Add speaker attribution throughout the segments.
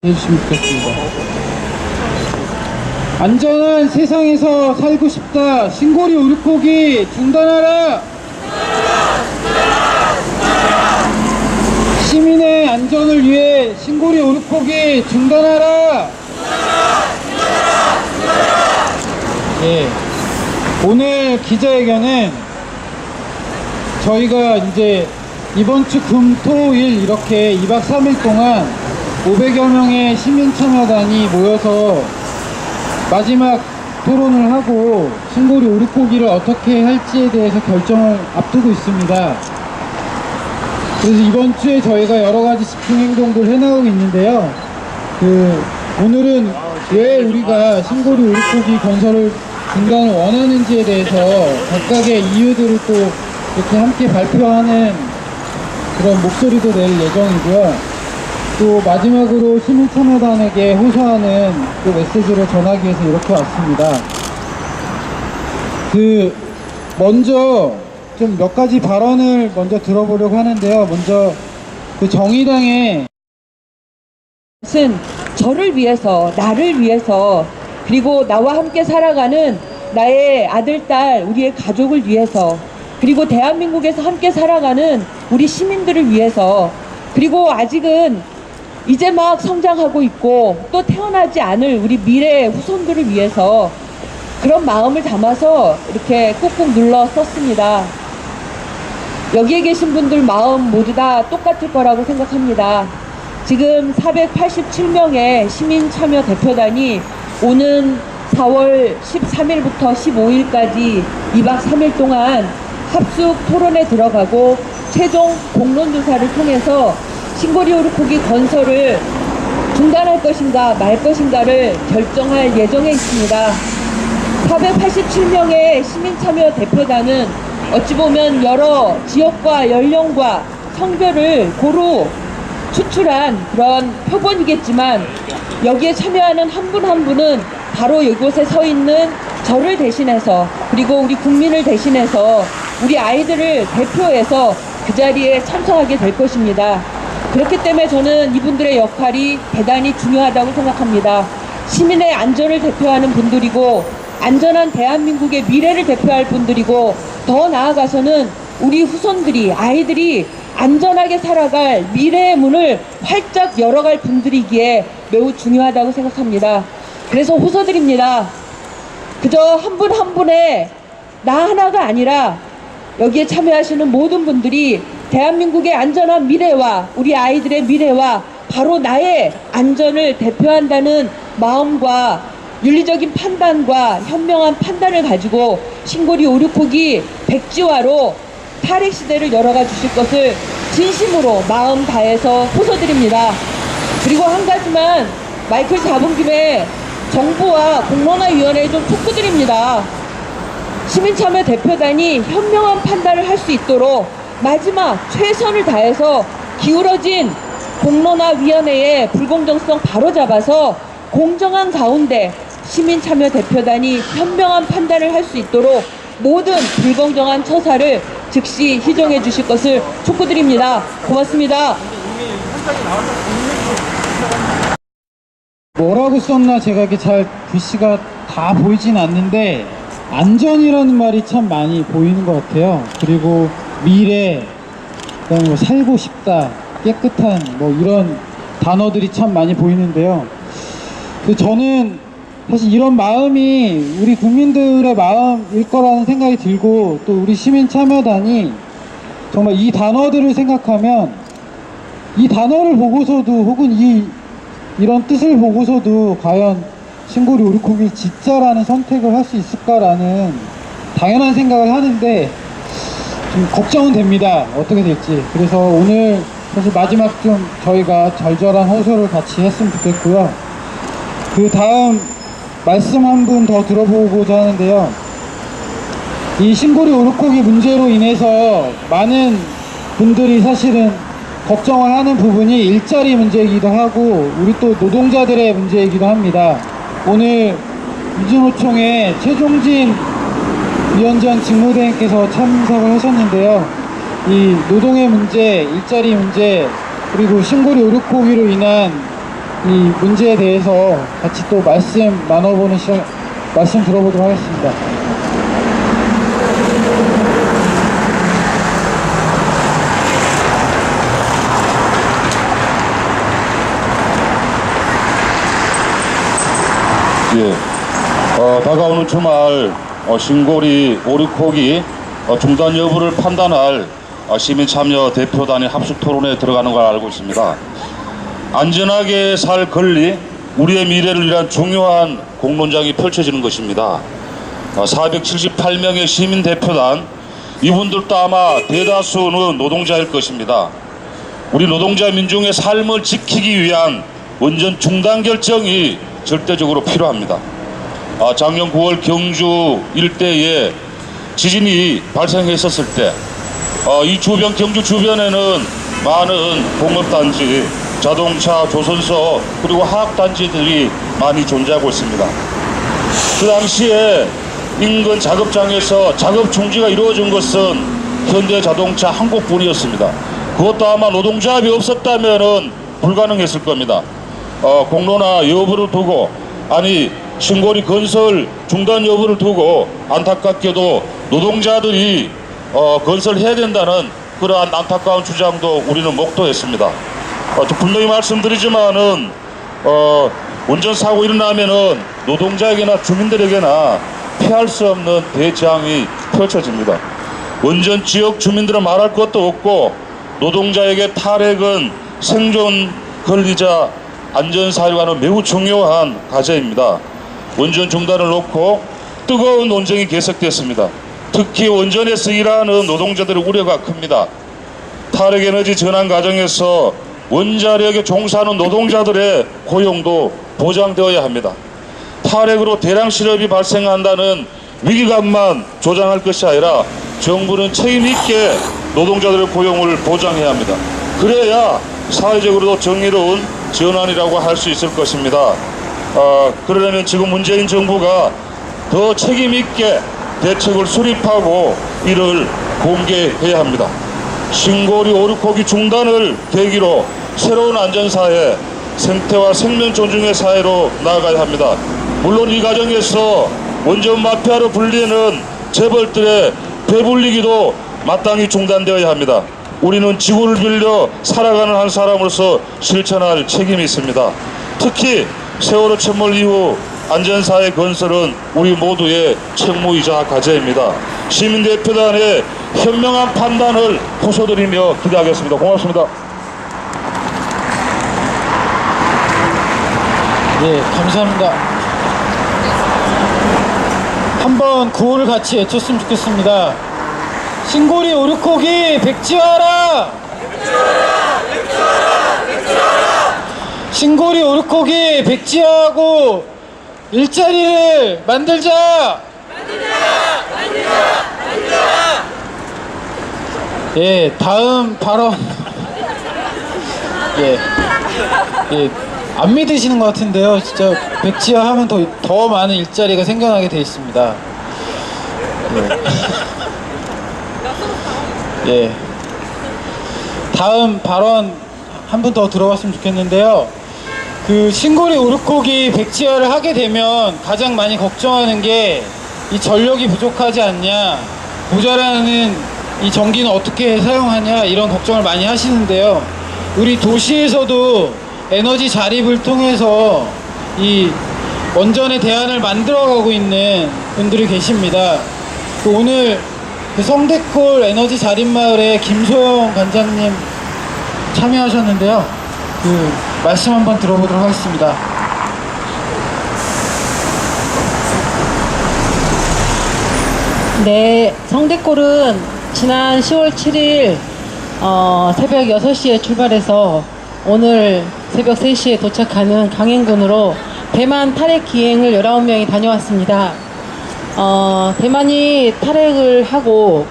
Speaker 1: 해주시면 좋겠습니다. 안전한 세상에서 살고 싶다. 신고리 오르코기 중단하라. 시민의 안전을 위해 신고리 오르코기 중단하라. 예, 오늘 기자회견은 저희가 이제 이번 주 금, 토, 일 이렇게 2박 3일 동안 500여 명의 시민참여단이 모여서 마지막 토론을 하고 신고리 오르코기를 어떻게 할지에 대해서 결정을 앞두고 있습니다. 그래서 이번 주에 저희가 여러가지 집중행동들 해나가고 있는데요. 오늘은 왜 우리가 신고리 오르코기 건설을 중단을 원하는지에 대해서 각각의 이유들을 또 이렇게 함께 발표하는 그런 목소리도 낼 예정이고요. 또 마지막으로 시민참여단에게 호소하는 그 메시지를 전하기 위해서 이렇게 왔습니다. 먼저 좀 몇 가지 발언을 먼저 들어보려고 하는데요. 먼저 정의당의
Speaker 2: 저를 위해서, 나를 위해서, 그리고 나와 함께 살아가는 나의 아들, 딸, 우리의 가족을 위해서, 그리고 대한민국에서 함께 살아가는 우리 시민들을 위해서, 그리고 아직은 이제 막 성장하고 있고 또 태어나지 않을 우리 미래의 후손들을 위해서 그런 마음을 담아서 이렇게 꾹꾹 눌러 썼습니다. 여기에 계신 분들 마음 모두 다 똑같을 거라고 생각합니다. 지금 487명의 시민참여 대표단이 오는 4월 13일부터 15일까지 2박 3일 동안 합숙 토론에 들어가고 최종 공론조사를 통해서 신고리 오르코기 건설을 중단할 것인가 말 것인가를 결정할 예정에 있습니다. 487명의 시민참여 대표단은 어찌 보면 여러 지역과 연령과 성별을 고루 추출한 그런 표본이겠지만 여기에 참여하는 한 분 한 분은 바로 이곳에 서 있는 저를 대신해서 그리고 우리 국민을 대신해서 우리 아이들을 대표해서 그 자리에 참석하게 될 것입니다. 그렇기 때문에 저는 이분들의 역할이 대단히 중요하다고 생각합니다. 시민의 안전을 대표하는 분들이고 안전한 대한민국의 미래를 대표할 분들이고 더 나아가서는 우리 후손들이 아이들이 안전하게 살아갈 미래의 문을 활짝 열어갈 분들이기에 매우 중요하다고 생각합니다. 그래서 호소드립니다. 그저 한 분 한 분의 나 하나가 아니라 여기에 참여하시는 모든 분들이 대한민국의 안전한 미래와 우리 아이들의 미래와 바로 나의 안전을 대표한다는 마음과 윤리적인 판단과 현명한 판단을 가지고 신고리 오르코기 백지화로 탈핵 시대를 열어가 주실 것을 진심으로 마음 다해서 호소드립니다. 그리고 한 가지만 마이크를 잡은 김에 정부와 공론화위원회에 좀 촉구드립니다. 시민참여 대표단이 현명한 판단을 할 수 있도록 마지막 최선을 다해서 기울어진 공론화위원회의 불공정성 바로잡아서 공정한 가운데 시민참여 대표단이 현명한 판단을 할 수 있도록 모든 불공정한 처사를 즉시 희정해 주실 것을 촉구드립니다. 고맙습니다.
Speaker 1: 뭐라고 썼나 제가 이렇게 잘 글씨가 다 보이진 않는데 안전이라는 말이 참 많이 보이는 것 같아요. 그리고 미래, 그다음에 뭐 살고 싶다, 깨끗한 뭐 이런 단어들이 참 많이 보이는데요. 저는 사실 이런 마음이 우리 국민들의 마음일 거라는 생각이 들고 또 우리 시민 참여단이 정말 이 단어들을 생각하면 이 단어를 보고서도 혹은 이런 뜻을 보고서도 과연 신고리 오르코기 짓자라는 선택을 할 수 있을까라는 당연한 생각을 하는데 좀 걱정은 됩니다. 어떻게 될지. 그래서 오늘 사실 마지막 좀 저희가 절절한 호소를 같이 했으면 좋겠고요. 그 다음 말씀 한 분 더 들어보고자 하는데요. 이 신고리 오르코기 문제로 인해서 많은 분들이 사실은 걱정을 하는 부분이 일자리 문제이기도 하고 우리 또 노동자들의 문제이기도 합니다. 오늘 민주노총의 최종진 위원장 직무대행께서 참석을 하셨는데요. 이 노동의 문제, 일자리 문제, 그리고 신고리 오르코기로 인한 이 문제에 대해서 같이 또 말씀 나눠보는 시간, 말씀 들어보도록 하겠습니다.
Speaker 3: 예, 다가오는 주말 신고리 오륙호기 중단 여부를 판단할 시민 참여 대표단의 합숙 토론에 들어가는 걸 알고 있습니다. 안전하게 살 권리, 우리의 미래를 위한 중요한 공론장이 펼쳐지는 것입니다. 478명의 시민 대표단, 이분들도 아마 대다수는 노동자일 것입니다. 우리 노동자 민중의 삶을 지키기 위한 원전 중단 결정이 절대적으로 필요합니다. 작년 9월 경주 일대에 지진이 발생했었을 때 이 주변 경주 주변에는 많은 공업단지, 자동차, 조선소 그리고 화학단지들이 많이 존재하고 있습니다. 그 당시에 인근 작업장에서 작업 중지가 이루어진 것은 현대자동차 한 곳뿐이었습니다. 그것도 아마 노동조합이 없었다면 불가능했을 겁니다. 공론화 여부를 두고, 아니 신고리 건설 중단 여부를 두고 안타깝게도 노동자들이 건설해야 된다는 그러한 안타까운 주장도 우리는 목도했습니다. 분명히 말씀드리지만은 원전 사고 일어나면은 노동자에게나 주민들에게나 피할 수 없는 대재앙이 펼쳐집니다. 원전 지역 주민들은 말할 것도 없고, 노동자에게 탈핵은 생존 권리자 안전사회와는 매우 중요한 과제입니다. 원전 중단을 놓고 뜨거운 논쟁이 계속됐습니다. 특히 원전에서 일하는 노동자들의 우려가 큽니다. 탈핵에너지 전환 과정에서 원자력에 종사하는 노동자들의 고용도 보장되어야 합니다. 탈핵으로 대량 실업이 발생한다는 위기감만 조장할 것이 아니라 정부는 책임 있게 노동자들의 고용을 보장해야 합니다. 그래야 사회적으로도 정의로운 전환이라고 할 수 있을 것입니다. 그러려면 지금 문재인 정부가 더 책임 있게 대책을 수립하고 이를 공개해야 합니다. 신고리 오륙호기 중단을 계기로 새로운 안전사회, 생태와 생명 존중의 사회로 나아가야 합니다. 물론 이 과정에서 원전 마피아로 불리는 재벌들의 배불리기도 마땅히 중단되어야 합니다. 우리는 지구를 빌려 살아가는 한 사람으로서 실천할 책임이 있습니다. 특히 세월호沉몰 이후 안전사회 건설은 우리 모두의 책무이자 과제입니다. 시민대표단의 현명한 판단을 호소드리며 기대하겠습니다. 고맙습니다.
Speaker 1: 네, 감사합니다. 한번 구호를 같이 외쳤으면 좋겠습니다. 신고리 오륙호기 백지화하라! 신고리 오륙호기 백지화하고 일자리를 만들자! 예, 다음 발언. 예, 안 믿으시는 것 같은데요. 진짜 백지화 하면 더 많은 일자리가 생겨나게 돼 있습니다. 예. 다음 발언 한 분 더 들어봤으면 좋겠는데요. 그 신고리 오륙호기 백지화를 하게 되면 가장 많이 걱정하는 게 이 전력이 부족하지 않냐, 모자라는 이 전기는 어떻게 사용하냐, 이런 걱정을 많이 하시는데요. 우리 도시에서도 에너지 자립을 통해서 이 원전의 대안을 만들어가고 있는 분들이 계십니다. 오늘 그 성대골 에너지 자립마을에 김소영 관장님 참여하셨는데요. 그 말씀 한번 들어보도록 하겠습니다.
Speaker 4: 네, 성대골은 지난 10월 7일 새벽 6시에 출발해서 오늘 새벽 3시에 도착하는 강행군으로 대만 탈핵 기행을 19명이 다녀왔습니다. 대만이 탈핵을 하고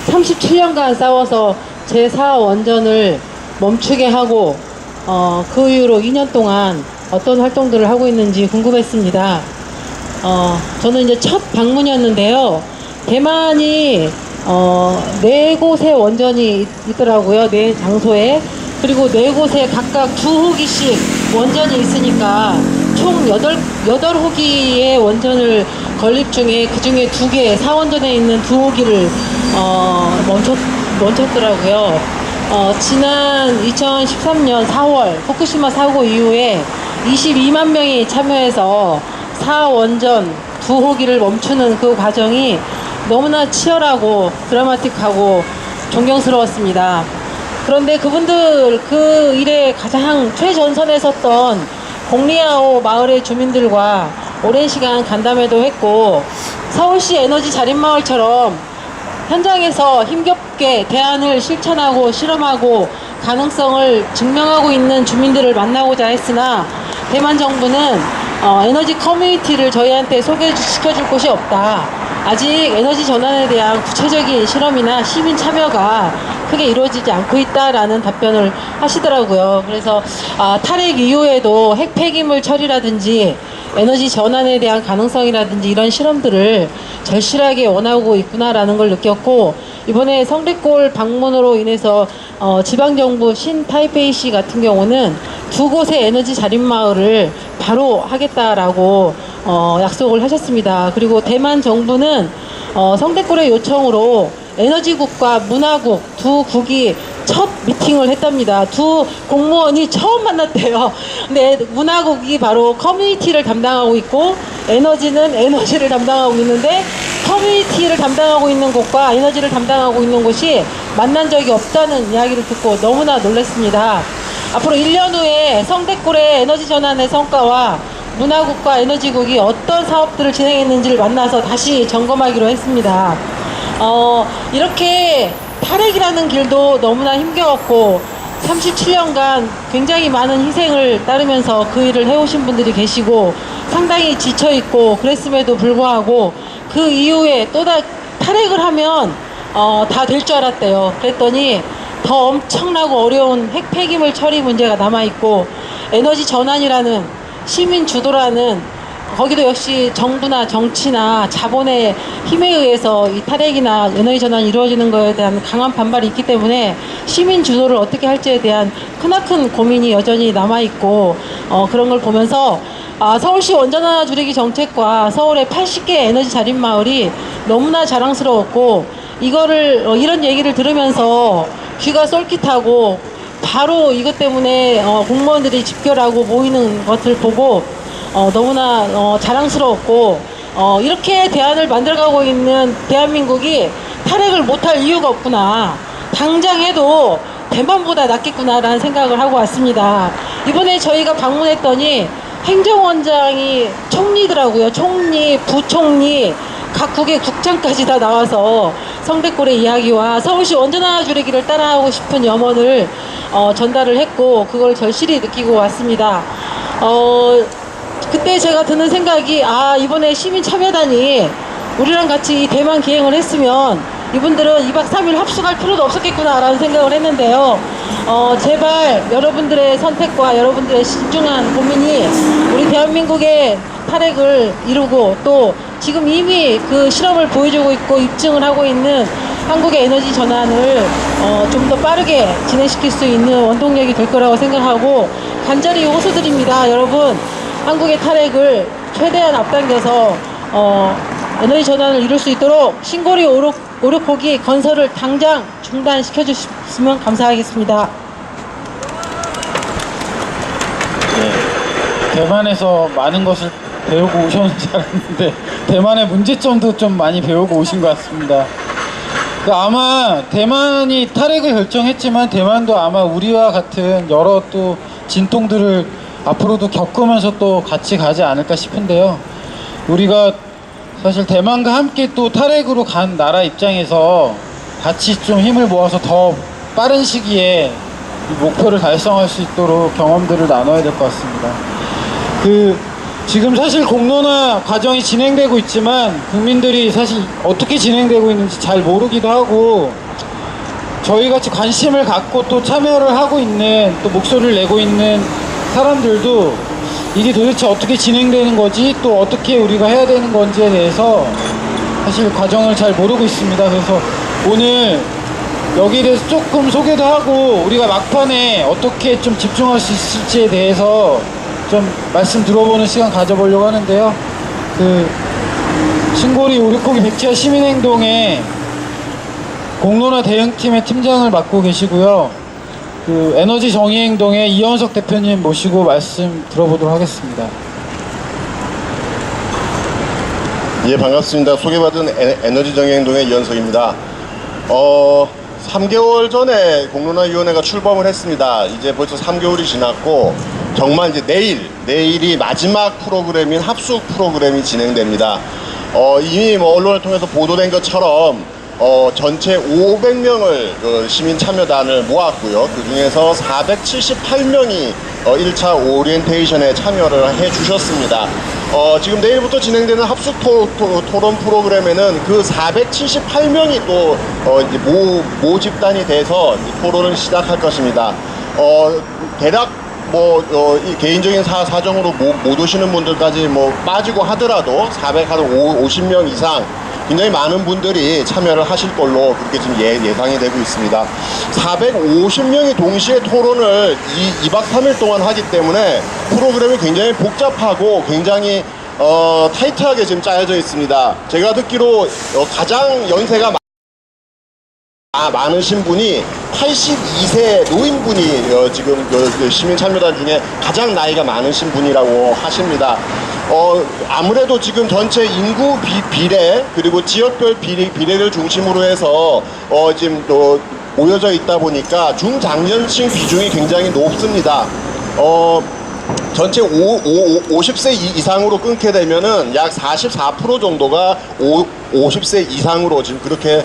Speaker 4: 37년간 싸워서 제4 원전을 멈추게 하고 그 이후로 2년 동안 어떤 활동들을 하고 있는지 궁금했습니다. 저는 이제 첫 방문이었는데요. 대만이 4곳의 원전이 있더라고요. 4장소에. 그리고 4곳에 각각 2호기씩 원전이 있으니까 총 8호기의 원전을 건립 중에 그 중에 2개, 4원전에 있는 2호기를 멈췄더라고요. 지난 2013년 4월 후쿠시마 사고 이후에 22만 명이 참여해서 4원전 2호기를 멈추는 그 과정이 너무나 치열하고 드라마틱하고 존경스러웠습니다. 그런데 그분들 그 일에 가장 최전선에 섰던 공리아오 마을의 주민들과 오랜 시간 간담회도 했고, 서울시 에너지 자립마을처럼 현장에서 힘겹게 대안을 실천하고 실험하고 가능성을 증명하고 있는 주민들을 만나고자 했으나 대만 정부는 에너지 커뮤니티를 저희한테 소개시켜줄 곳이 없다. 아직 에너지 전환에 대한 구체적인 실험이나 시민 참여가 크게 이루어지지 않고 있다라는 답변을 하시더라고요. 그래서 탈핵 이후에도 핵 폐기물 처리라든지 에너지 전환에 대한 가능성이라든지 이런 실험들을 절실하게 원하고 있구나라는 걸 느꼈고, 이번에 성대골 방문으로 인해서 지방정부 신타이페이시 같은 경우는 2곳의 에너지 자립마을을 바로 하겠다라고 약속을 하셨습니다. 그리고 대만 정부는 성대골의 요청으로 에너지국과 문화국 2국이 첫 미팅을 했답니다. 2 공무원이 처음 만났대요. 근데 문화국이 바로 커뮤니티를 담당하고 있고, 에너지는 에너지를 담당하고 있는데, 커뮤니티를 담당하고 있는 곳과 에너지를 담당하고 있는 곳이 만난 적이 없다는 이야기를 듣고 너무나 놀랐습니다. 앞으로 1년 후에 성대골의 에너지 전환의 성과와 문화국과 에너지국이 어떤 사업들을 진행했는지를 만나서 다시 점검하기로 했습니다. 이렇게 탈핵이라는 길도 너무나 힘겨웠고 37년간 굉장히 많은 희생을 따르면서 그 일을 해오신 분들이 계시고 상당히 지쳐있고 그랬음에도 불구하고 그 이후에 또 탈핵을 하면 다 될 줄 알았대요. 그랬더니 더 엄청나고 어려운 핵 폐기물 처리 문제가 남아있고, 에너지 전환이라는 시민 주도라는, 거기도 역시 정부나 정치나 자본의 힘에 의해서 이 탈핵이나 에너지 전환이 이루어지는 것에 대한 강한 반발이 있기 때문에 시민 주도를 어떻게 할지에 대한 크나큰 고민이 여전히 남아있고, 그런 걸 보면서 서울시 원전 하나 줄이기 정책과 서울의 80개 에너지 자립마을이 너무나 자랑스러웠고, 이런 얘기를 들으면서 귀가 쏠깃하고 바로 이것 때문에 공무원들이 집결하고 모이는 것을 보고 너무나 자랑스러웠고, 이렇게 대안을 만들어가고 있는 대한민국이 탈핵을 못할 이유가 없구나, 당장 해도 대만보다 낫겠구나라는 생각을 하고 왔습니다. 이번에 저희가 방문했더니 행정원장이 총리더라고요. 총리, 부총리, 각국의 국장까지 다 나와서 성대골의 이야기와 서울시 원전 하나 줄이기를 따라하고 싶은 염원을 전달을 했고, 그걸 절실히 느끼고 왔습니다. 그때 제가 드는 생각이, 이번에 시민 참여단이 우리랑 같이 이 대만 기행을 했으면 이분들은 2박 3일 합숙할 필요도 없었겠구나 라는 생각을 했는데요. 제발 여러분들의 선택과 여러분들의 신중한 고민이 우리 대한민국의 탈핵을 이루고, 또 지금 이미 그 실험을 보여주고 있고 입증을 하고 있는 한국의 에너지 전환을 좀 더 빠르게 진행시킬 수 있는 원동력이 될 거라고 생각하고 간절히 호소드립니다. 여러분, 한국의 탈핵을 최대한 앞당겨서 에너지 전환을 이룰 수 있도록 신고리 5륙호기 건설을 당장 중단시켜 주시면 감사하겠습니다.
Speaker 1: 대만에서 많은 것을 배우고 오셨는 줄 알았는데 대만의 문제점도 좀 많이 배우고 오신 것 같습니다. 아마 대만이 탈핵을 결정했지만 대만도 아마 우리와 같은 여러 또 진통들을 앞으로도 겪으면서 또 같이 가지 않을까 싶은데요. 우리가 사실 대만과 함께 또 탈핵으로 간 나라 입장에서 같이 좀 힘을 모아서 더 빠른 시기에 이 목표를 달성할 수 있도록 경험들을 나눠야 될 것 같습니다. 지금 사실 공론화 과정이 진행되고 있지만 국민들이 사실 어떻게 진행되고 있는지 잘 모르기도 하고, 저희같이 관심을 갖고 또 참여를 하고 있는, 또 목소리를 내고 있는 사람들도 이게 도대체 어떻게 진행되는 거지, 또 어떻게 우리가 해야 되는 건지에 대해서 사실 과정을 잘 모르고 있습니다. 그래서 오늘 여기에 대해서 조금 소개도 하고 우리가 막판에 어떻게 좀 집중할 수 있을지에 대해서 좀 말씀 들어보는 시간 가져보려고 하는데요. 그 신고리 오르코기 백지화 시민행동의 공론화 대응팀의 팀장을 맡고 계시고요. 그 에너지 정의행동의 이현석 대표님 모시고 말씀 들어보도록 하겠습니다.
Speaker 5: 예, 반갑습니다. 소개받은 에너지 정의행동의 이현석입니다. 3개월 전에 공론화위원회가 출범을 했습니다. 이제 벌써 3개월이 지났고 정말 이제 내일이 마지막 프로그램인 합숙 프로그램이 진행됩니다. 이미 뭐 언론을 통해서 보도된 것처럼 전체 500명을 시민 참여단을 모았고요. 그 중에서 478명이 1차 오리엔테이션에 참여를 해 주셨습니다. 지금 내일부터 진행되는 합숙 토론 프로그램에는 그 478명이 또 이제 모집단이 돼서 토론을 시작할 것입니다. 대략 이 개인적인 사정으로 못 오시는 분들까지 빠지고 하더라도 450명 이상 굉장히 많은 분들이 참여를 하실 걸로 그렇게 지금 예상이 되고 있습니다. 450명이 동시에 토론을 2박 3일 동안 하기 때문에 프로그램이 굉장히 복잡하고 굉장히 타이트하게 지금 짜여져 있습니다. 제가 듣기로 가장 연세가 많으신 분이 82세 노인분이 지금 그 시민 참여단 중에 가장 나이가 많으신 분이라고 하십니다. 아무래도 지금 전체 인구 비례 그리고 지역별 비례를 중심으로 해서 지금 또 모여져 있다 보니까 중장년층 비중이 굉장히 높습니다. 전체 50세 이상으로 끊게 되면은 약 44% 정도가 50세 이상으로 지금 그렇게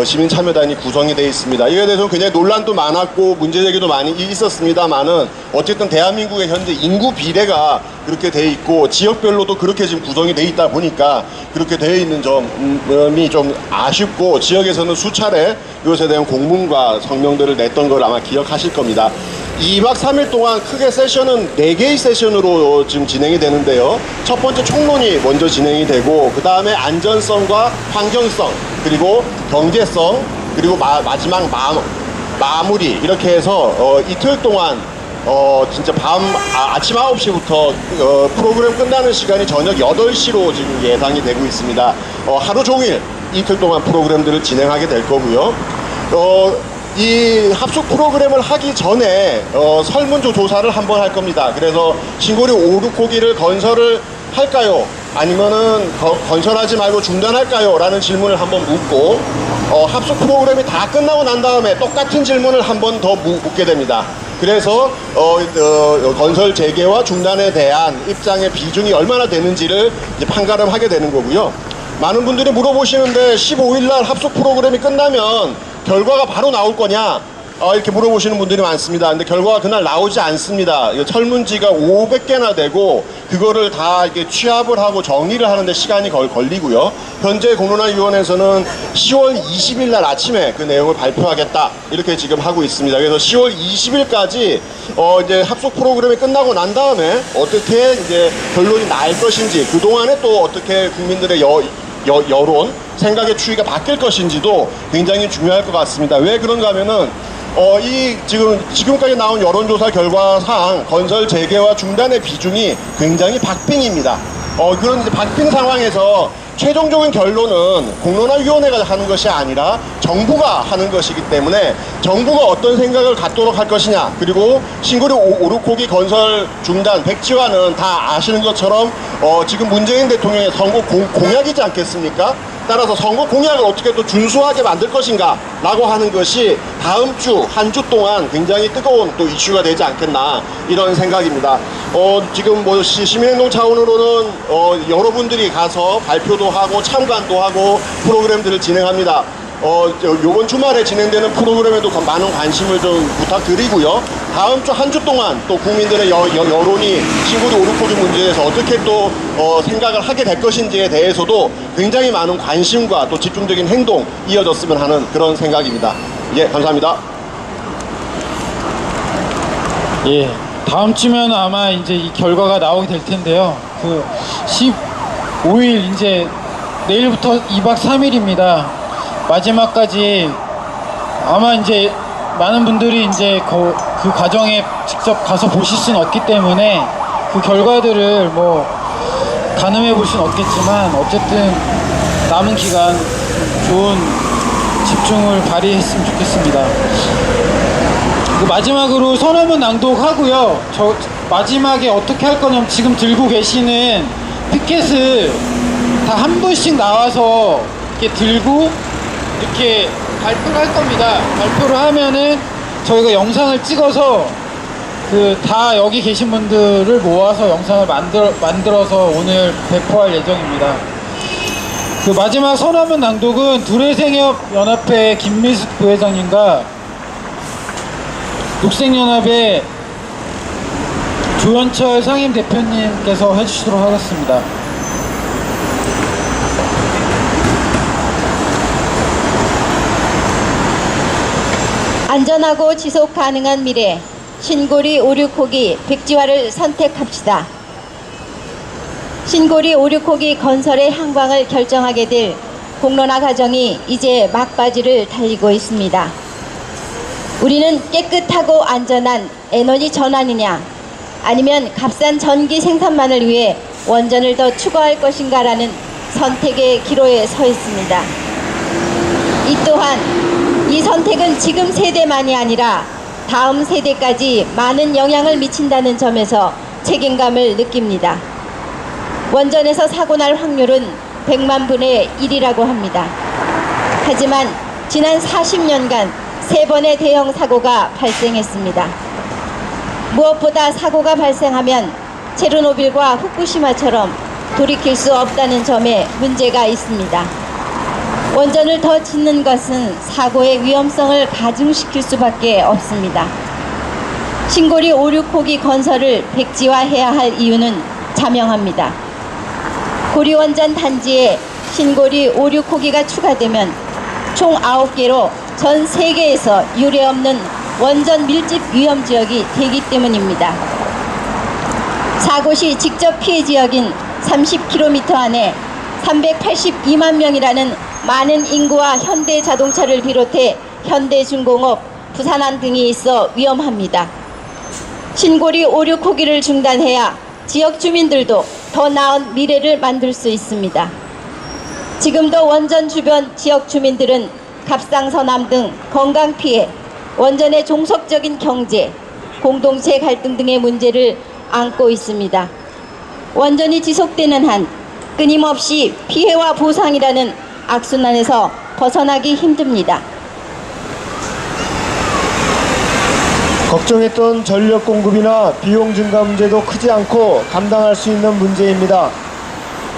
Speaker 5: 시민 참여단이 구성이 되어 있습니다. 이에 대해서 굉장히 논란도 많았고 문제 제기도 많이 있었습니다만은 어쨌든 대한민국의 현재 인구 비례가 그렇게 돼 있고 지역별로도 그렇게 지금 구성이 돼 있다 보니까 그렇게 되어 있는 점이 좀 아쉽고 지역에서는 수차례 이것에 대한 공문과 성명들을 냈던 걸 아마 기억하실 겁니다. 2박 3일 동안 크게 세션은 4개의 세션으로 지금 진행이 되는데요. 첫 번째 총론이 먼저 진행이 되고 그 다음에 안전성과 환경성 그리고 경제성 그리고 마지막 마무리 이렇게 해서 이틀 동안 진짜 아침 9시부터 프로그램 끝나는 시간이 저녁 8시로 지금 예상이 되고 있습니다. 하루 종일 이틀 동안 프로그램들을 진행하게 될 거고요. 이 합숙 프로그램을 하기 전에 설문조 조사를 한번 할 겁니다. 그래서 신고리 오르코기를 건설을 할까요? 아니면은 건설하지 말고 중단할까요? 라는 질문을 한번 묻고 합숙 프로그램이 다 끝나고 난 다음에 똑같은 질문을 한 번 더 묻게 됩니다. 그래서 건설 재개와 중단에 대한 입장의 비중이 얼마나 되는지를 이제 판가름하게 되는 거고요. 많은 분들이 물어보시는데 15일날 합숙 프로그램이 끝나면 결과가 바로 나올 거냐 이렇게 물어보시는 분들이 많습니다. 근데 결과가 그날 나오지 않습니다. 설문지가 500개나 되고 그거를 다 이렇게 취합을 하고 정리를 하는데 시간이 걸리고요. 현재 공론화위원회에서는 10월 20일 날 아침에 그 내용을 발표하겠다 이렇게 지금 하고 있습니다. 그래서 10월 20일까지 이제 합숙 프로그램이 끝나고 난 다음에 어떻게 이제 결론이 날 것인지 그 동안에 또 어떻게 국민들의 여론, 생각의 추이가 바뀔 것인지도 굉장히 중요할 것 같습니다. 왜 그런가 하면은 지금까지 나온 여론조사 결과상 건설 재개와 중단의 비중이 굉장히 박빙입니다. 그런 이제 박빙 상황에서 최종적인 결론은 공론화위원회가 하는 것이 아니라 정부가 하는 것이기 때문에 정부가 어떤 생각을 갖도록 할 것이냐 그리고 신고리 오르코기 건설 중단 백지화는 다 아시는 것처럼 지금 문재인 대통령의 선거 공약이지 않겠습니까? 따라서 선거 공약을 어떻게 또 준수하게 만들 것인가 라고 하는 것이 다음 주 한 주 동안 굉장히 뜨거운 또 이슈가 되지 않겠나 이런 생각입니다. 지금 시민행동 차원으로는 여러분들이 가서 발표도 하고 참관도 하고 프로그램들을 진행합니다. 요번 주말에 진행되는 프로그램에도 많은 관심을 좀 부탁드리고요. 다음 주 한 주 동안 또 국민들의 여론이 신고리 오르코기 문제에 대해서 어떻게 또 생각을 하게 될 것인지에 대해서도 굉장히 많은 관심과 또 집중적인 행동 이어졌으면 하는 그런 생각입니다. 예, 감사합니다.
Speaker 1: 예, 다음 주면 아마 이제 이 결과가 나오게 될 텐데요. 그 15일 이제 내일부터 2박 3일입니다. 마지막까지 아마 이제 많은 분들이 이제 그 과정에 직접 가서 보실 수는 없기 때문에 그 결과들을 뭐 가늠해 볼 수는 없겠지만 어쨌든 남은 기간 좋은 집중을 발휘했으면 좋겠습니다. 그 마지막으로 선언문 낭독하고요. 저 마지막에 어떻게 할 거냐면 지금 들고 계시는 피켓을 다 한 분씩 나와서 이렇게 들고 이렇게 발표를 할 겁니다. 발표를 하면은 저희가 영상을 찍어서 그 다 여기 계신 분들을 모아서 영상을 만들어서 오늘 배포할 예정입니다. 그 마지막 선언문 낭독은 두레생협연합회 김미숙 부회장님과 녹색연합의 조현철 상임대표님께서 해주시도록 하겠습니다.
Speaker 6: 안전하고 지속 가능한 미래, 신고리 5,6호기 백지화를 선택합시다. 신고리 5,6호기 건설의 향방을 결정하게 될 공론화 과정이 이제 막바지를 달리고 있습니다. 우리는 깨끗하고 안전한 에너지 전환이냐, 아니면 값싼 전기 생산만을 위해 원전을 더 추가할 것인가라는 선택의 기로에 서 있습니다. 이 또한 이 선택은 지금 세대만이 아니라 다음 세대까지 많은 영향을 미친다는 점에서 책임감을 느낍니다. 원전에서 사고 날 확률은 100만 분의 1이라고 합니다. 하지만 지난 40년간 3번의 대형 사고가 발생했습니다. 무엇보다 사고가 발생하면 체르노빌과 후쿠시마처럼 돌이킬 수 없다는 점에 문제가 있습니다. 원전을 더 짓는 것은 사고의 위험성을 가중시킬 수밖에 없습니다. 신고리 5,6호기 건설을 백지화해야 할 이유는 자명합니다. 고리원전 단지에 신고리 5,6호기가 추가되면 총 9개로 전 세계에서 유례없는 원전 밀집 위험 지역이 되기 때문입니다. 사고 시 직접 피해 지역인 30km 안에 382만 명이라는 많은 인구와 현대자동차를 비롯해 현대중공업, 부산항 등이 있어 위험합니다. 신고리 5,6호기를 중단해야 지역 주민들도 더 나은 미래를 만들 수 있습니다. 지금도 원전 주변 지역 주민들은 갑상선암 등 건강 피해, 원전의 종속적인 경제, 공동체 갈등 등의 문제를 안고 있습니다. 원전이 지속되는 한 끊임없이 피해와 보상이라는 악순환에서 벗어나기 힘듭니다.
Speaker 7: 걱정했던 전력 공급이나 비용 증가 문제도 크지 않고 감당할 수 있는 문제입니다.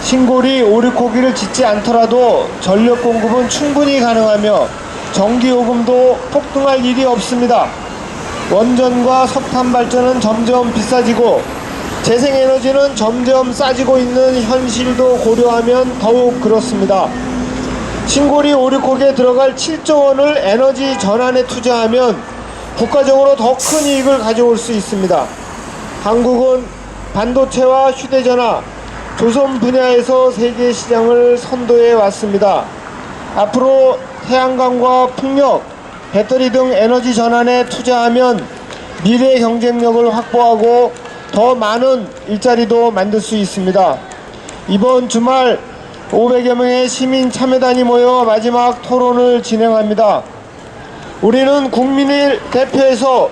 Speaker 7: 신고리 5,6호기를 짓지 않더라도 전력 공급은 충분히 가능하며 전기요금도 폭등할 일이 없습니다. 원전과 석탄 발전은 점점 비싸지고 재생에너지는 점점 싸지고 있는 현실도 고려하면 더욱 그렇습니다. 신고리 5,6호기에 들어갈 7조 원을 에너지 전환에 투자하면 국가적으로 더 큰 이익을 가져올 수 있습니다. 한국은 반도체와 휴대전화, 조선 분야에서 세계 시장을 선도해 왔습니다. 앞으로 태양광과 풍력, 배터리 등 에너지 전환에 투자하면 미래 경쟁력을 확보하고 더 많은 일자리도 만들 수 있습니다. 이번 주말 500여 명의 시민 참여단이 모여 마지막 토론을 진행합니다. 우리는 국민을 대표해서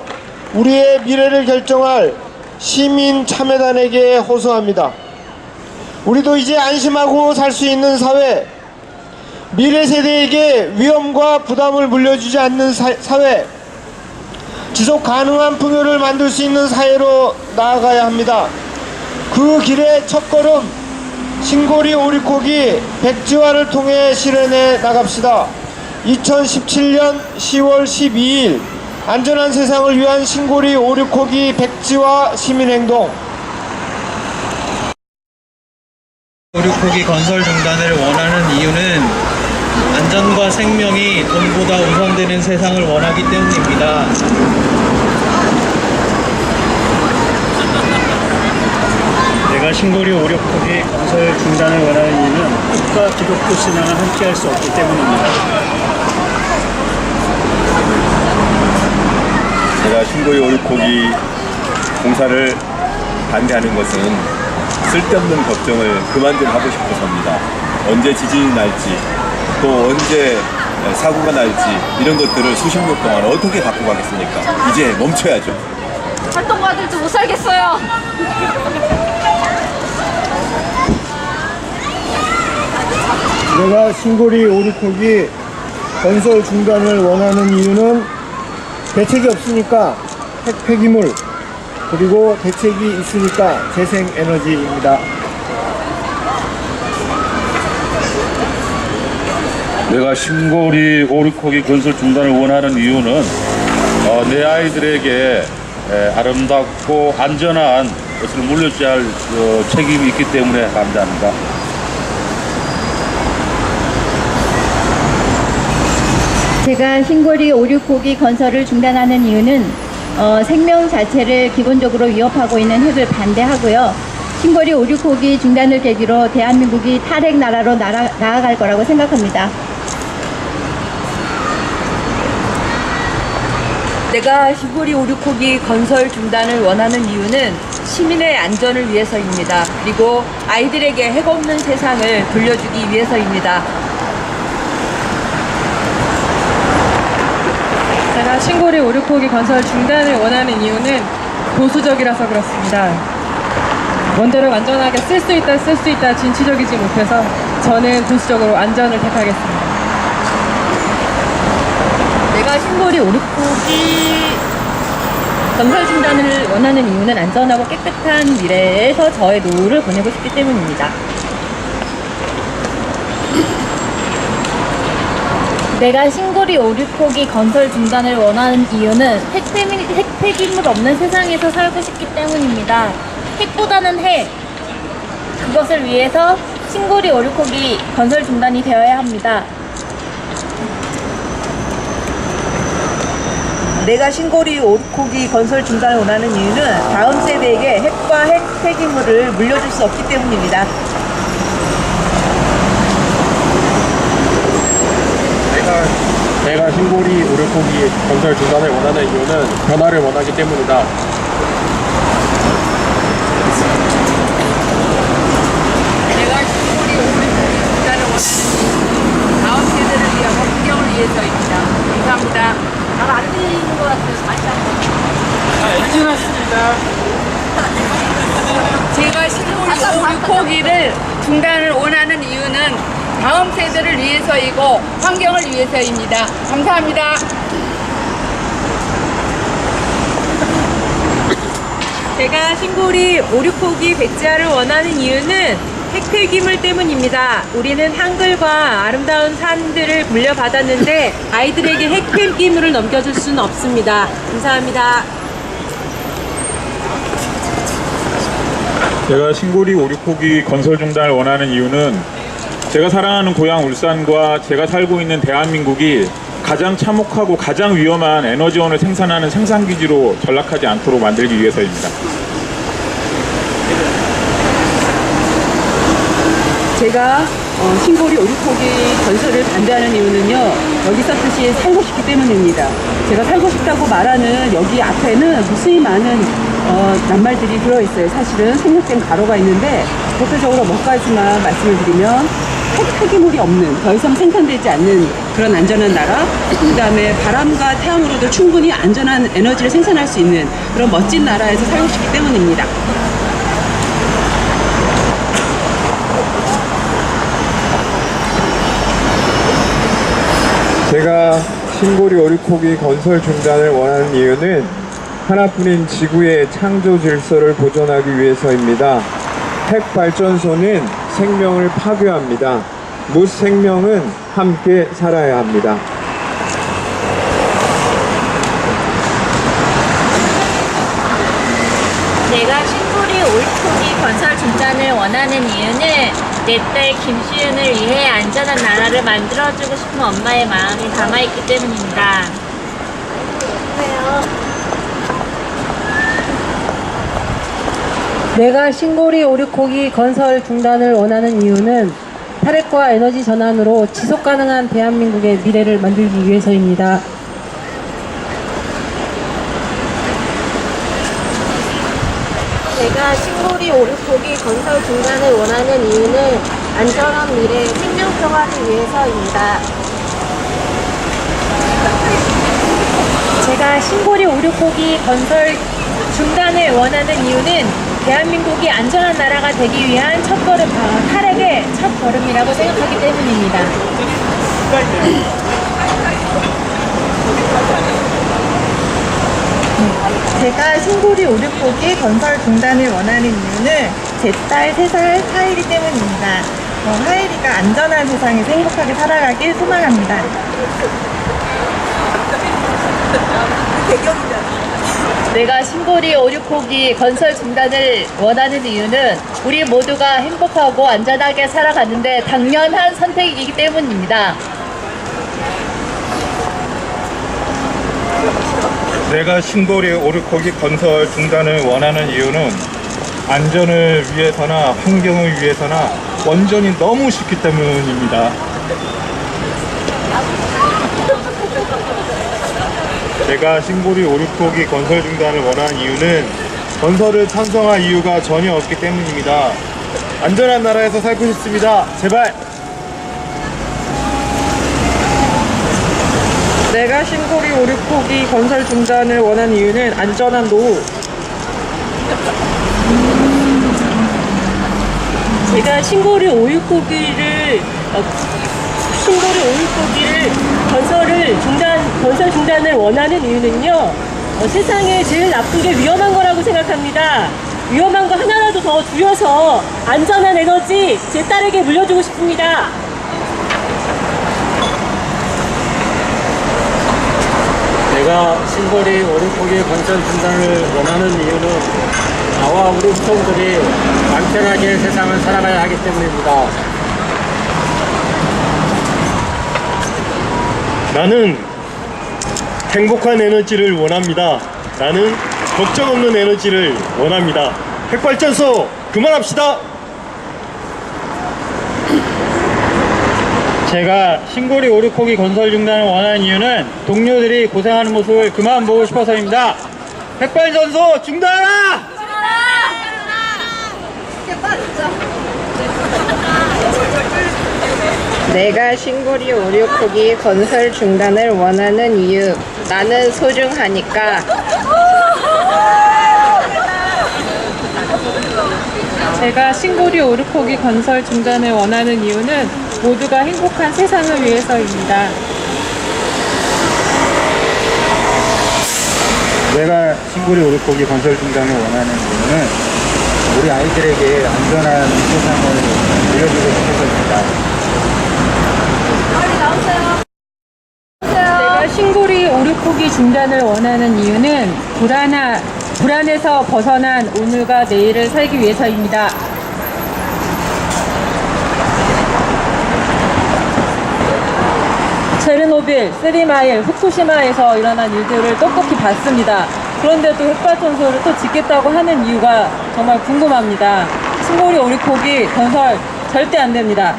Speaker 7: 우리의 미래를 결정할 시민 참여단에게 호소합니다. 우리도 이제 안심하고 살 수 있는 사회, 미래 세대에게 위험과 부담을 물려주지 않는 사회, 지속 가능한 풍요를 만들 수 있는 사회로 나아가야 합니다. 그 길의 첫걸음, 신고리 5,6호기 백지화를 통해 실현해 나갑시다. 2017년 10월 12일 안전한 세상을 위한 신고리 5,6호기 백지화 시민행동.
Speaker 8: 5,6호기 건설 중단을 원하는 이유는 안전과 생명이 돈보다 우선되는 세상을 원하기 때문입니다.
Speaker 9: 내가 신고리 5,6호기 건설 중단을 원하는 이유는 국가 기독교 신앙을 함께할 수 없기 때문입니다.
Speaker 10: 제가 신고리 오리코기 공사를 반대하는 것은 쓸데없는 걱정을 그만 좀 하고 싶어서입니다. 언제 지진이 날지 또 언제 사고가 날지 이런 것들을 수십 년 동안 어떻게 갖고 가겠습니까? 이제 멈춰야죠.
Speaker 11: 활동가들도 못 살겠어요.
Speaker 7: 내가 신고리 오리코기 건설 중단을 원하는 이유는 대책이 없으니까 핵 폐기물, 그리고 대책이 있으니까 재생에너지입니다.
Speaker 3: 내가 신고리 오리코기 건설 중단을 원하는 이유는 내 아이들에게 아름답고 안전한 것을 물려줘야 할 책임이 있기 때문에 반대합니다.
Speaker 6: 제가 신고리 오류코기 건설을 중단하는 이유는 생명 자체를 기본적으로 위협하고 있는 핵을 반대하고요. 신고리 오류코기 중단을 계기로 대한민국이 탈핵 나라로 나아갈 거라고 생각합니다.
Speaker 2: 내가 신고리 오류코기 건설 중단을 원하는 이유는 시민의 안전을 위해서입니다. 그리고 아이들에게 핵 없는 세상을 돌려주기 위해서입니다.
Speaker 12: 제가 신고리 오류코기 건설 중단을 원하는 이유는 보수적이라서 그렇습니다. 원자를 완전하게 쓸 수 있다 진취적이지 못해서 저는 보수적으로 안전을 택하겠습니다.
Speaker 6: 내가 신고리 오류코기 건설 중단을 원하는 이유는 안전하고 깨끗한 미래에서 저의 노후를 보내고 싶기 때문입니다. 내가 신고리 오류코기 건설 중단을 원하는 이유는 핵 폐기물 없는 세상에서 살고 싶기 때문입니다. 핵보다는 핵, 그것을 위해서 신고리 오류코기 건설 중단이 되어야 합니다.
Speaker 2: 내가 신고리 오류코기 건설 중단을 원하는 이유는 다음 세대에게 핵과 핵 폐기물을 물려줄 수 없기 때문입니다.
Speaker 9: 내가 신고리 오류코기 건설 중단을 원하는 이유는 변화를 원하기 때문이다.
Speaker 2: 내가 신고리 오류코기 중단을 원하는 이유는 다음 세대를 위한 환경을 위해서입니다. 감사합니다. 잘 안 들리는 것 같아서 다시 한번.
Speaker 1: 엔진했습니다.
Speaker 11: 제가 신고리 오류코기를 중단을 원하는 이유는 다음 세대를 위해서이고 환경을 위해서입니다. 감사합니다.
Speaker 2: 제가 신고리 오류코기 백지화를 원하는 이유는 핵 폐기물 때문입니다. 우리는 한글과 아름다운 산들을 물려받았는데 아이들에게 핵 폐기물을 넘겨줄 수는 없습니다. 감사합니다.
Speaker 13: 제가 신고리 오류코기 건설 중단을 원하는 이유는 제가 사랑하는 고향 울산과 제가 살고 있는 대한민국이 가장 참혹하고 가장 위험한 에너지원을 생산하는 생산기지로 전락하지 않도록 만들기 위해서입니다.
Speaker 2: 제가 신고리 오류코기 건설을 반대하는 이유는요, 여기 썼듯이 살고 싶기 때문입니다. 제가 살고 싶다고 말하는 여기 앞에는 무수히 많은 낱말들이 들어있어요. 사실은 생략된 가로가 있는데 대표적으로 몇 가지만 말씀을 드리면 핵 폐기물이 없는, 더 이상 생산되지 않는 그런 안전한 나라, 그 다음에 바람과 태양으로도 충분히 안전한 에너지를 생산할 수 있는 그런 멋진 나라에서 살고 싶기 때문입니다.
Speaker 7: 제가 신고리 오류코기 건설 중단을 원하는 이유는 하나뿐인 지구의 창조 질서를 보존하기 위해서입니다. 핵발전소는 생명을 파괴합니다. 무생명은 함께 살아야 합니다.
Speaker 6: 내가 신고리 오류코기 건설 중단을 원하는 이유는 내 딸 김시윤을 위해 안전한 나라를 만들어주고 싶은 엄마의 마음이 담아있기 때문입니다.
Speaker 4: 내가 신고리 오류코기 건설 중단을 원하는 이유는 탈핵과 에너지 전환으로 지속가능한 대한민국의 미래를 만들기 위해서입니다.
Speaker 6: 제가 신고리 오류포기 건설 중단을 원하는 이유는 안전한 미래 생명 평화를 위해서입니다. 제가 신고리 오류포기 건설 중단을 원하는 이유는 대한민국이 안전한 나라가 되기 위한 첫걸음, 탈핵의 첫걸음이라고 생각하기 때문입니다.
Speaker 14: 제가 신고리 오류포기 건설 중단을 원하는 이유는 제 딸 3살 하일이 때문입니다. 하일이가 안전한 세상에서 행복하게 살아가길 소망합니다.
Speaker 6: 내가 신고리 오류포기 건설 중단을 원하는 이유는 우리 모두가 행복하고 안전하게 살아가는데 당연한 선택이기 때문입니다.
Speaker 15: 내가 신고리 오류코기 건설 중단을 원하는 이유는 안전을 위해서나 환경을 위해서나 원전이 너무 쉽기 때문입니다.
Speaker 7: 제가 신고리 오류코기 건설 중단을 원하는 이유는 건설을 찬성할 이유가 전혀 없기 때문입니다. 안전한 나라에서 살고 싶습니다. 제발!
Speaker 12: 내가 신고리 오류포기 건설 중단을 원하는 이유는 안전한 노후.
Speaker 2: 제가 신고리 오류포기를 건설 중단을 원하는 이유는요, 세상에 제일 나쁜 게 위험한 거라고 생각합니다. 위험한 거 하나라도 더 줄여서 안전한 에너지 제 딸에게 물려주고 싶습니다.
Speaker 9: 내가 신고리 오류포기 건설 중단을 원하는 이유는 나와 우리 후손들이 안전하게 세상을 살아가야 하기 때문입니다.
Speaker 7: 나는 행복한 에너지를 원합니다. 나는 걱정 없는 에너지를 원합니다. 핵발전소 그만합시다.
Speaker 1: 제가 신고리 오류코기 건설 중단을 원하는 이유는 동료들이 고생하는 모습을 그만 보고 싶어서입니다. 핵발전소 중단하라!
Speaker 14: 내가 신고리 오류코기 건설 중단을 원하는 이유, 나는 소중하니까.
Speaker 12: 제가 신고리 오류포기 건설 중단을 원하는 이유는 모두가 행복한 세상을 위해서입니다.
Speaker 1: 내가 신고리 오류코기 건설 중단을 원하는 이유는 우리 아이들에게 안전한 세상을 물려주고 싶어서입니다.
Speaker 12: 내가 신고리 오류포기 중단을 원하는 이유는 불안에서 벗어난 오늘과 내일을 살기 위해서입니다. 체르노빌, 쓰리마일, 후쿠시마에서 일어난 일들을 똑똑히 봤습니다. 그런데도 핵발전소를 또 짓겠다고 하는 이유가 정말 궁금합니다. 신고리 오류코기 건설 절대 안 됩니다.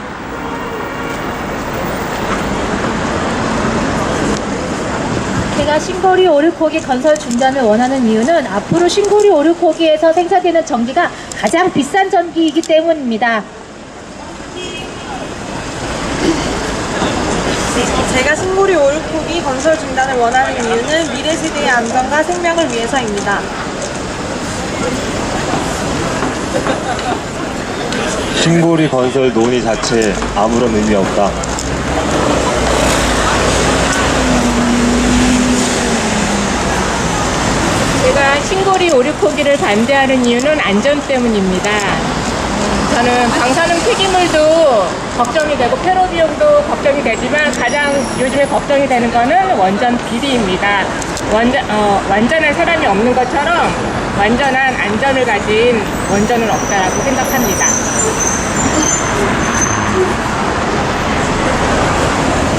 Speaker 6: 제가 신고리 오류코기 건설 중단을 원하는 이유는 앞으로 신고리 오류코기에서 생산되는 전기가 가장 비싼 전기이기 때문입니다.
Speaker 14: 제가 신고리 오류포기 건설 중단을 원하는 이유는 미래 세대의 안전과 생명을 위해서입니다.
Speaker 5: 신고리 건설 논의 자체에 아무런 의미 없다.
Speaker 2: 제가 신고리 오류포기를 반대하는 이유는 안전 때문입니다. 저는 방사능 폐기물도 걱정이 되고 폐로 비용도 걱정이 되지만 가장 요즘에 걱정이 되는 거는 원전 비리입니다. 완전한 사람이 없는 것처럼 완전한 안전을 가진 원전은 없다라고 생각합니다.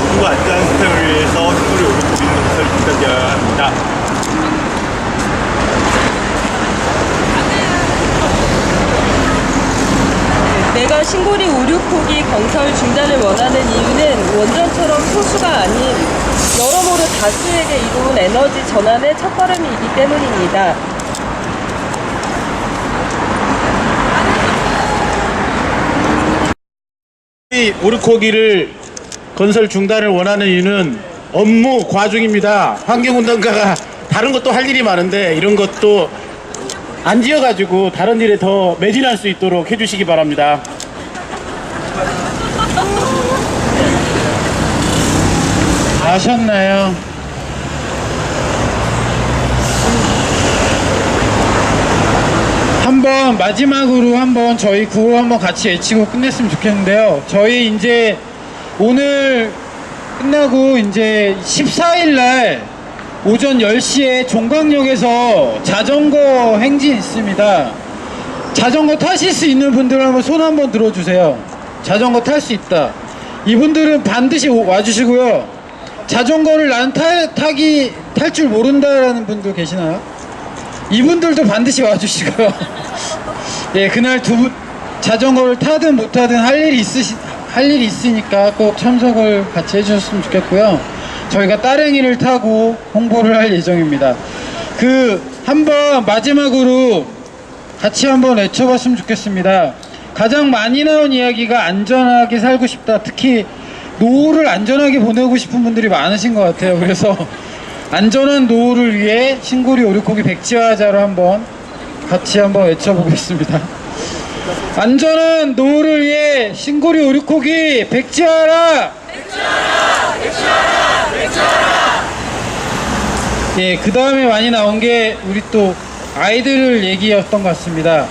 Speaker 5: 모두가 안전한 세상을 위해서 신고리 오류코기 건설 중단되어야 합니다.
Speaker 2: 내가 신고리 오류포기 건설 중단을 원하는 이유는 원전처럼 소수가 아닌 여러모로 다수에게 이로운 에너지 전환의 첫걸음이기 때문입니다.
Speaker 16: 오르코기를 건설 중단을 원하는 이유는 업무 과중입니다. 환경운동가가 다른 것도 할 일이 많은데 이런 것도 안 지어가지고 다른 일에 더 매진할 수 있도록 해주시기 바랍니다.
Speaker 1: 아셨나요? 한번 마지막으로 한번 저희 구호 한번 같이 외치고 끝냈으면 좋겠는데요. 저희 이제 오늘 끝나고 이제 14일 날 오전 10시에 종강역에서 자전거 행진 있습니다. 자전거 타실 수 있는 분들 한번 손 한번 들어주세요. 자전거 탈 수 있다. 이분들은 반드시 와주시고요. 자전거를 난 탈 줄 모른다라는 분도 계시나요? 이분들도 반드시 와주시고요. 예, 그날 자전거를 타든 못 타든 할 일이 있으니까 꼭 참석을 같이 해주셨으면 좋겠고요. 저희가 따릉이를 타고 홍보를 할 예정입니다. 한번 마지막으로 같이 한번 외쳐봤으면 좋겠습니다. 가장 많이 나온 이야기가 안전하게 살고 싶다. 특히 노후를 안전하게 보내고 싶은 분들이 많으신 것 같아요. 그래서 안전한 노후를 위해 신고리 오르코기 백지화하자로 같이 한번 외쳐보겠습니다. 안전한 노후를 위해 신고리 오르코기 백지화하라! 백지화하라! 백지화하라! 백지화하라! 예, 그 다음에 많이 나온 게 우리 또 아이들 얘기였던 것 같습니다.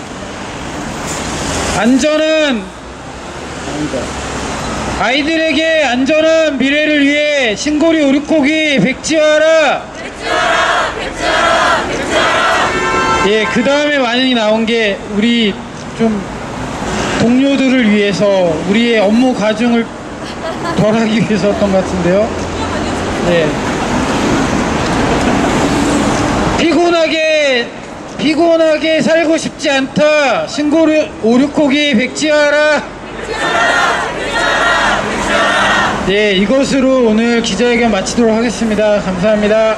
Speaker 1: 아이들에게 안전한 미래를 위해 신고리 오르코기 백지화하라! 백지화하라! 백지화하라! 백지화하라! 예, 그 다음에 많이 나온 게 우리 좀 동료들을 위해서 우리의 업무 과중을 덜하기 위해서였던 것 같은데요. 네. 피곤하게 살고 싶지 않다. 신고리 오르코기 백지화하라! 네, 이것으로 오늘 기자회견 마치도록 하겠습니다. 감사합니다.